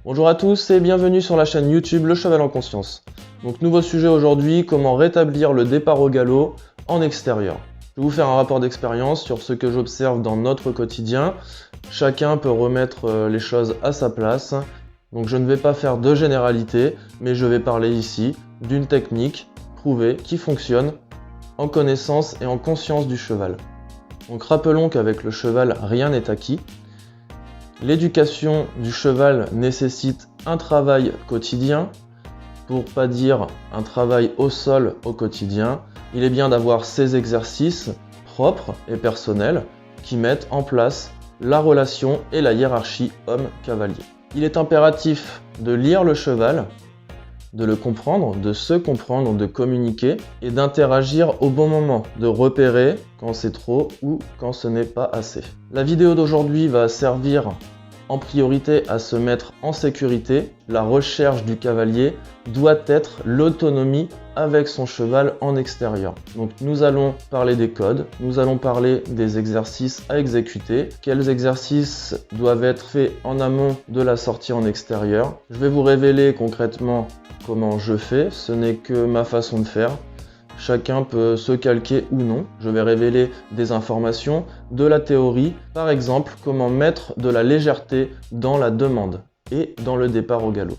Bonjour à tous et bienvenue sur la chaîne YouTube Le Cheval en Conscience. Donc nouveau sujet aujourd'hui, comment rétablir le départ au galop en extérieur. Je vais vous faire un rapport d'expérience sur ce que j'observe dans notre quotidien. Chacun peut remettre les choses à sa place. Donc je ne vais pas faire de généralité, mais je vais parler ici d'une technique prouvée qui fonctionne en connaissance et en conscience du cheval. Donc rappelons qu'avec le cheval, rien n'est acquis. L'éducation du cheval nécessite un travail quotidien, pour pas dire un travail au sol au quotidien. Il est bien d'avoir ces exercices propres et personnels qui mettent en place la relation et la hiérarchie homme-cavalier. Il est impératif de lire le cheval, de le comprendre, de se comprendre, de communiquer et d'interagir au bon moment, de repérer quand c'est trop ou quand ce n'est pas assez. La vidéo d'aujourd'hui va servir en priorité à se mettre en sécurité. La recherche du cavalier doit être l'autonomie avec son cheval en extérieur. Donc nous allons parler des codes, nous allons parler des exercices à exécuter, quels exercices doivent être faits en amont de la sortie en extérieur. Je vais vous révéler concrètement comment je fais, ce n'est que ma façon de faire. Chacun peut se calquer ou non. Je vais révéler des informations, de la théorie, par exemple comment mettre de la légèreté dans la demande et dans le départ au galop.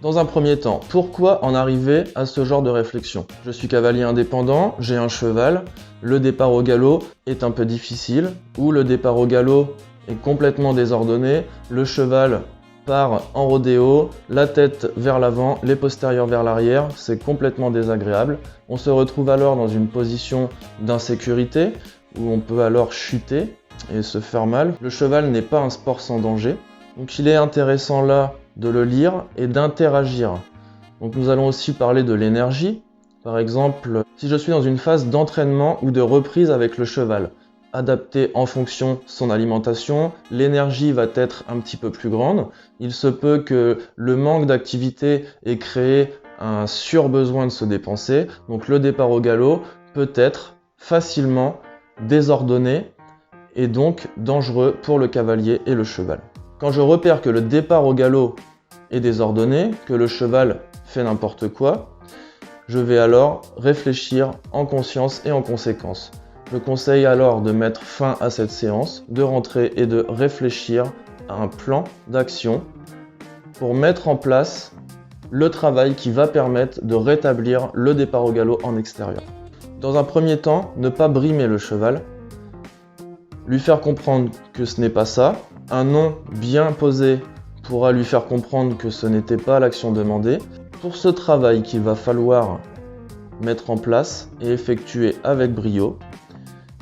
Dans un premier temps, pourquoi en arriver à ce genre de réflexion? Je suis cavalier indépendant, j'ai un cheval, le départ au galop est un peu difficile, ou le départ au galop est complètement désordonné, le cheval part en rodéo, la tête vers l'avant, les postérieurs vers l'arrière, c'est complètement désagréable. On se retrouve alors dans une position d'insécurité où on peut alors chuter et se faire mal. Le cheval n'est pas un sport sans danger, donc il est intéressant là de le lire et d'interagir. Donc nous allons aussi parler de l'énergie. Par exemple, si je suis dans une phase d'entraînement ou de reprise avec le cheval, adapté en fonction de son alimentation, l'énergie va être un petit peu plus grande. Il se peut que le manque d'activité ait créé un surbesoin de se dépenser, donc le départ au galop peut être facilement désordonné et donc dangereux pour le cavalier et le cheval. Quand je repère que le départ au galop est désordonné, que le cheval fait n'importe quoi, je vais alors réfléchir en conscience et en conséquence. Je conseille alors de mettre fin à cette séance, de rentrer et de réfléchir à un plan d'action pour mettre en place le travail qui va permettre de rétablir le départ au galop en extérieur. Dans un premier temps, ne pas brimer le cheval, lui faire comprendre que ce n'est pas ça. Un nom bien posé pourra lui faire comprendre que ce n'était pas l'action demandée. Pour ce travail qu'il va falloir mettre en place et effectuer avec brio,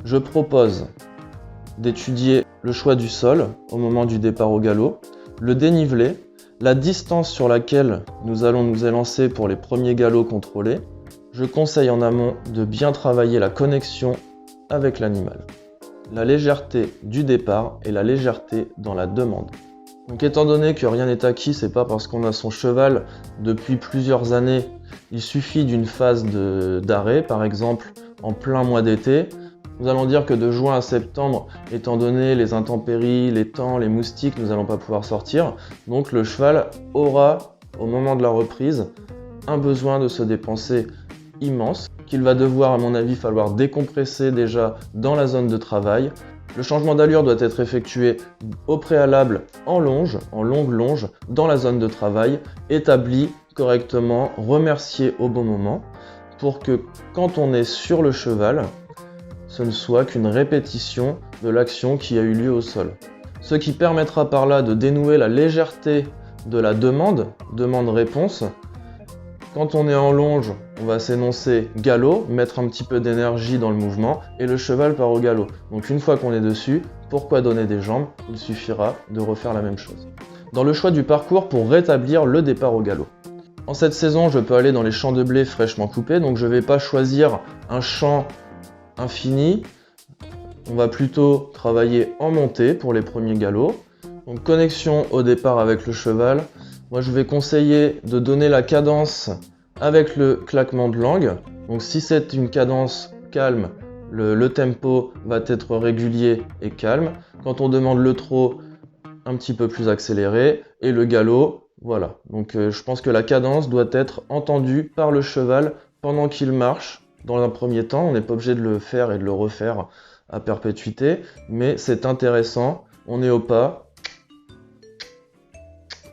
je propose d'étudier le choix du sol au moment du départ au galop, le dénivelé, la distance sur laquelle nous allons nous élancer pour les premiers galops contrôlés. Je conseille en amont de bien travailler la connexion avec l'animal, la légèreté du départ et la légèreté dans la demande. Donc étant donné que rien n'est acquis, c'est pas parce qu'on a son cheval depuis plusieurs années, il suffit d'une phase d'arrêt, par exemple en plein mois d'été. Nous allons dire que de juin à septembre, étant donné les intempéries, les temps, les moustiques, nous n'allons pas pouvoir sortir. Donc le cheval aura, au moment de la reprise, un besoin de se dépenser immense, qu'il va devoir, à mon avis, falloir décompresser déjà dans la zone de travail. Le changement d'allure doit être effectué au préalable en longue longe, dans la zone de travail, établi correctement, remercié au bon moment, pour que quand on est sur le cheval, ce ne soit qu'une répétition de l'action qui a eu lieu au sol. Ce qui permettra par là de dénouer la légèreté de la demande-réponse. Quand on est en longe, on va s'énoncer galop, mettre un petit peu d'énergie dans le mouvement et le cheval part au galop. Donc une fois qu'on est dessus, pourquoi donner des jambes? Il suffira de refaire la même chose. Dans le choix du parcours pour rétablir le départ au galop. En cette saison, je peux aller dans les champs de blé fraîchement coupés, donc je ne vais pas choisir un champ infini. On va plutôt travailler en montée pour les premiers galops. Donc connexion au départ avec le cheval. Moi je vais conseiller de donner la cadence avec le claquement de langue. Donc si c'est une cadence calme, le tempo va être régulier et calme. Quand on demande le trot, un petit peu plus accéléré. Et le galop, Voilà, donc je pense que la cadence doit être entendue par le cheval pendant qu'il marche. Dans un premier temps, on n'est pas obligé de le faire et de le refaire à perpétuité, mais c'est intéressant, on est au pas,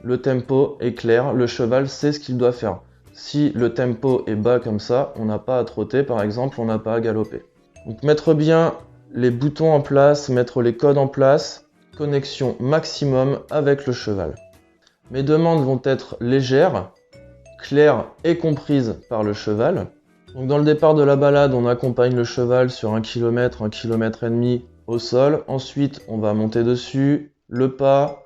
le tempo est clair, le cheval sait ce qu'il doit faire. Si le tempo est bas comme ça, on n'a pas à trotter par exemple, on n'a pas à galoper. Donc mettre bien les boutons en place, mettre les codes en place, connexion maximum avec le cheval. Mes demandes vont être légères, claires et comprises par le cheval. Donc dans le départ de la balade, on accompagne le cheval sur 1 km, 1 km et demi au sol. Ensuite, on va monter dessus, le pas,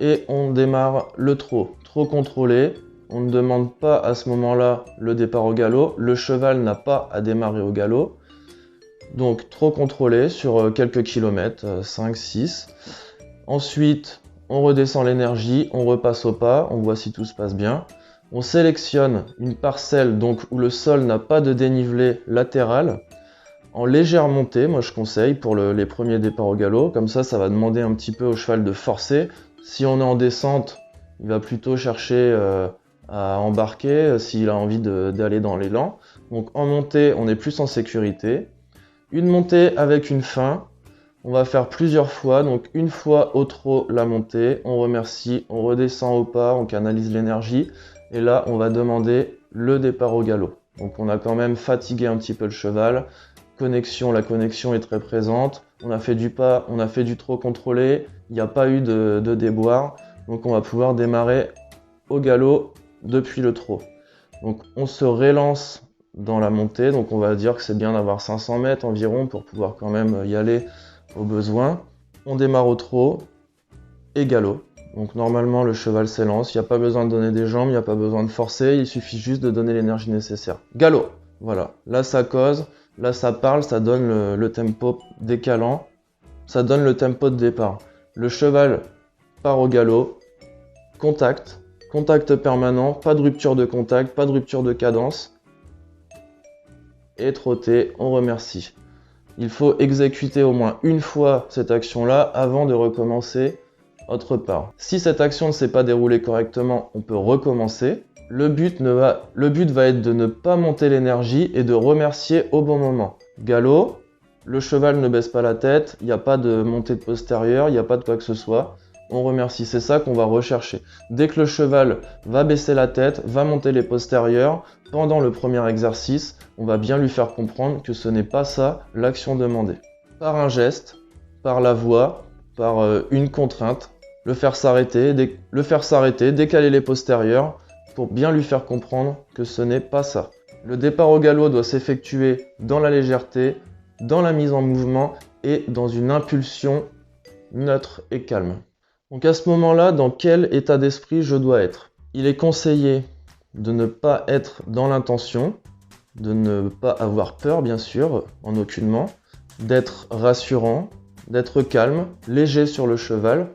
et on démarre le trot. Trot contrôlé, on ne demande pas à ce moment-là le départ au galop. Le cheval n'a pas à démarrer au galop. Donc trot contrôlé sur quelques kilomètres, 5, 6. Ensuite, on redescend l'énergie, on repasse au pas, on voit si tout se passe bien. On sélectionne une parcelle donc où le sol n'a pas de dénivelé latéral. En légère montée, moi je conseille pour les premiers départs au galop. Comme ça va demander un petit peu au cheval de forcer. Si on est en descente, il va plutôt chercher à embarquer s'il a envie d'aller dans l'élan. Donc en montée, on est plus en sécurité. Une montée avec une fin. On va faire plusieurs fois, donc une fois au trot la montée, on remercie, on redescend au pas, on canalise l'énergie, et là on va demander le départ au galop. Donc on a quand même fatigué un petit peu le cheval, la connexion est très présente, on a fait du pas, on a fait du trot contrôlé, il n'y a pas eu de déboire, donc on va pouvoir démarrer au galop depuis le trot. Donc on se relance dans la montée, donc on va dire que c'est bien d'avoir 500 mètres environ pour pouvoir quand même y aller au besoin. On démarre au trot et galop. Donc normalement le cheval s'élance, il n'y a pas besoin de donner des jambes, il n'y a pas besoin de forcer, il suffit juste de donner l'énergie nécessaire. Galop, voilà, là ça cause, là ça parle, ça donne le tempo décalant, ça donne le tempo de départ. Le cheval part au galop, contact permanent, pas de rupture de contact, pas de rupture de cadence, et trotter, on remercie. Il faut exécuter au moins une fois cette action-là avant de recommencer autre part. Si cette action ne s'est pas déroulée correctement, on peut recommencer. Le but va être de ne pas monter l'énergie et de remercier au bon moment. Galop, le cheval ne baisse pas la tête, il n'y a pas de montée de postérieur, il n'y a pas de quoi que ce soit. On remercie, c'est ça qu'on va rechercher. Dès que le cheval va baisser la tête, va monter les postérieurs, pendant le premier exercice, on va bien lui faire comprendre que ce n'est pas ça l'action demandée. Par un geste, par la voix, par une contrainte, le faire s'arrêter, décaler les postérieurs pour bien lui faire comprendre que ce n'est pas ça. Le départ au galop doit s'effectuer dans la légèreté, dans la mise en mouvement et dans une impulsion neutre et calme. Donc à ce moment-là, dans quel état d'esprit je dois être? Il est conseillé de ne pas être dans l'intention, de ne pas avoir peur bien sûr, en aucunement, d'être rassurant, d'être calme, léger sur le cheval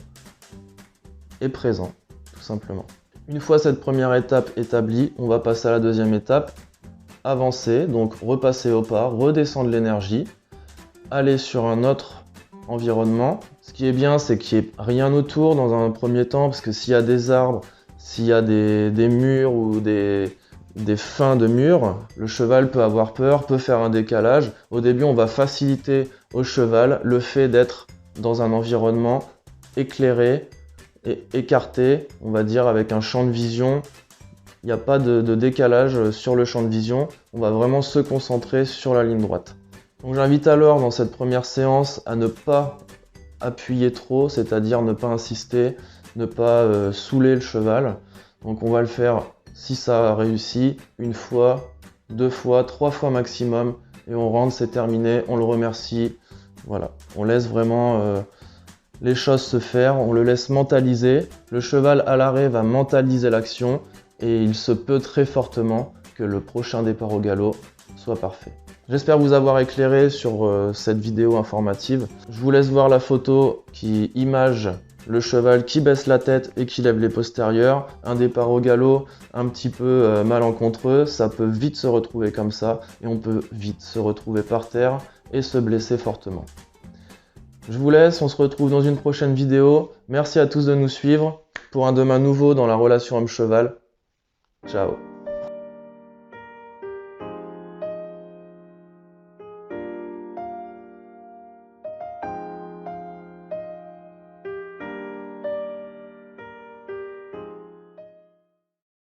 et présent, tout simplement. Une fois cette première étape établie, on va passer à la deuxième étape, avancer, donc repasser au pas, redescendre l'énergie, aller sur un autre environnement. Ce qui est bien, c'est qu'il n'y ait rien autour dans un premier temps, parce que s'il y a des arbres, s'il y a des murs ou des fins de murs, le cheval peut avoir peur, peut faire un décalage. Au début, on va faciliter au cheval le fait d'être dans un environnement éclairé et écarté, on va dire avec un champ de vision. Il n'y a pas de décalage sur le champ de vision, on va vraiment se concentrer sur la ligne droite. Donc j'invite alors dans cette première séance à ne pas appuyer trop, c'est-à-dire ne pas insister, ne pas saouler le cheval. Donc on va le faire, si ça réussit, une fois, 2 fois, 3 fois maximum, et on rentre, c'est terminé, on le remercie. Voilà, on laisse vraiment les choses se faire, on le laisse mentaliser. Le cheval à l'arrêt va mentaliser l'action, et il se peut très fortement que le prochain départ au galop soit parfait. J'espère vous avoir éclairé sur cette vidéo informative. Je vous laisse voir la photo qui image le cheval qui baisse la tête et qui lève les postérieurs. Un départ au galop un petit peu malencontreux, ça peut vite se retrouver comme ça et on peut vite se retrouver par terre et se blesser fortement. Je vous laisse, on se retrouve dans une prochaine vidéo. Merci à tous de nous suivre. pour un demain nouveau dans la relation homme-cheval. Ciao.